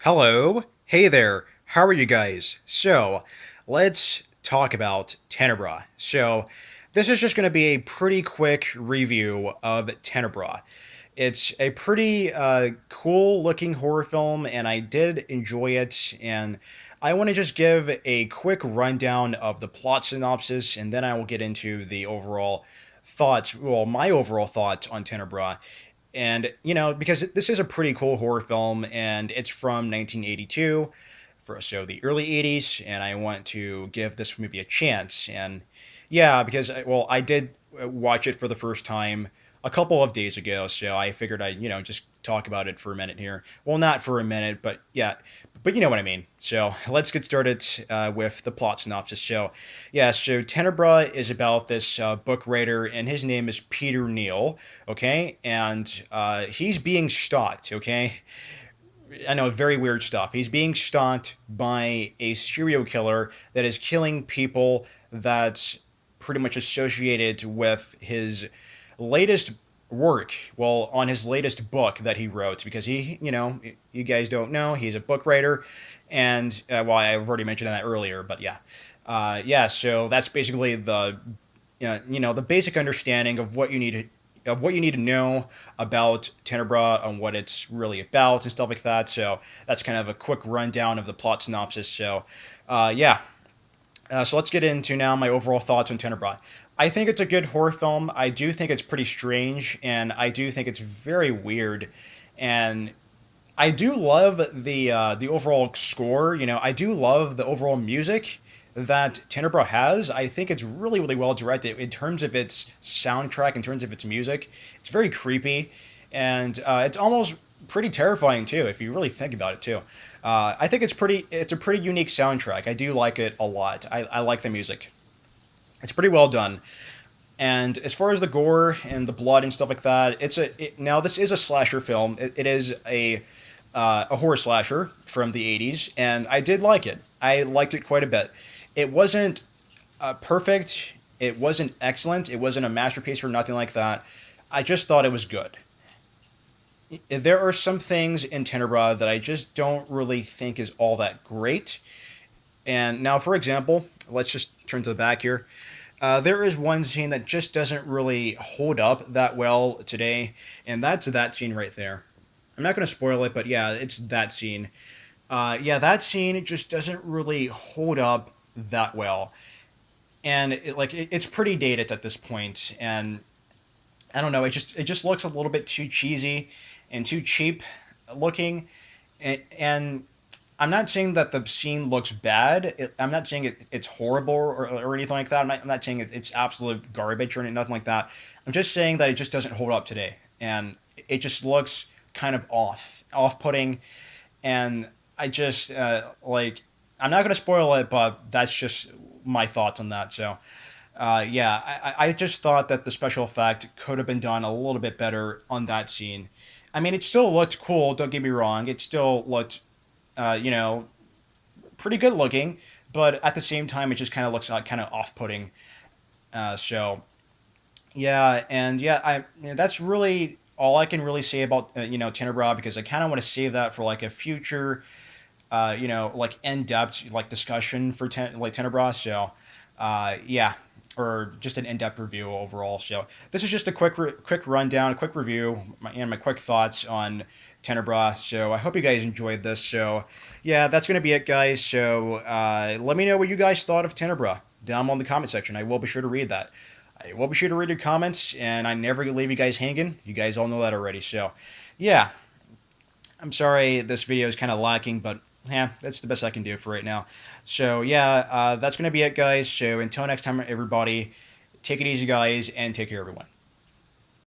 Hello. Hey there. How are you guys? Let's talk about Tenebrae. This is just going to be a pretty quick review of Tenebrae. It's a pretty cool looking horror film, and I did enjoy it. And I want to just give a quick rundown of the plot synopsis, and then I will get into the overall thoughts, well, my overall thoughts on Tenebrae. And, because this is a pretty cool horror film and it's from 1982, so the early 80s, and I want to give this movie a chance. And yeah, because, well, I did watch it for the first time a couple of days ago, so I figured I'd, just talk about it for a minute here. Well, not for a minute, but yeah, but you know what I mean. So let's get started with the plot synopsis. So Tenebrae is about this book writer, and his name is Peter Neal, okay? And he's being stalked, okay? I know, very weird stuff. He's being stalked by a serial killer that is killing people that's pretty much associated with his latest work. Well, on his latest book that he wrote, because you guys don't know, he's a book writer, and well, I've already mentioned that earlier, but yeah, yeah. So that's basically the basic understanding of what you need to know about Tenebrae and what it's really about and stuff like that. So that's kind of a quick rundown of the plot synopsis. Yeah. So let's get into now my overall thoughts on Tenebrae. I think it's a good horror film. I do think it's pretty strange, and I do think it's very weird, and I do love the overall score. I do love the overall music that Tenebrae has. I think it's really really well directed in terms of its soundtrack, in terms of its music. It's very creepy, and it's almost pretty terrifying too if you really think about it too. I think it's a pretty unique soundtrack. I do like it a lot. I like the music. It's pretty well done. And as far as the gore and the blood and stuff like that, now this is a slasher film. It is a horror slasher from the 80s, and I did like it. I liked it quite a bit. It wasn't perfect. It wasn't excellent. It wasn't a masterpiece or nothing like that. I just thought it was good. There are some things in Tenebrae that I just don't really think is all that great. And now, for example, let's just turn to the back here. There is one scene that just doesn't really hold up that well today, and that's that scene right there. I'm not going to spoil it, but yeah, it's that scene. Yeah, that scene just doesn't really hold up that well, and it's pretty dated at this point, and I don't know. It just looks a little bit too cheesy and too cheap looking, and I'm not saying that the scene looks bad. I'm not saying it's horrible or anything like that. I'm not saying it's absolute garbage or nothing like that. I'm just saying that it just doesn't hold up today, and it just looks kind of off-putting, and I just I'm not gonna spoil it, but that's just my thoughts on that. Yeah, I just thought that the special effect could have been done a little bit better on that scene. I mean, it still looked cool. Don't get me wrong. It still looked, uh, you know, pretty good looking, but at the same time, it just kind of looks kind of off-putting. So yeah, and yeah, that's really all I can really say about Tenebrae, because I kind of want to save that for like a future like in-depth like discussion for Tenebrae. Yeah, or just an in-depth review overall. So this is just a quick rundown, a quick review, and my quick thoughts on Tenebrae. So I hope you guys enjoyed this. So yeah, that's gonna be it, guys. So let me know what you guys thought of Tenebrae down in the comment section. I will be sure to read that. I will be sure to read your comments, and I never leave you guys hanging. You guys all know that already. So yeah, I'm sorry this video is kind of lacking, but yeah, that's the best I can do for right now. So yeah, that's gonna be it, guys. So until next time, everybody, take it easy, guys, and take care, everyone.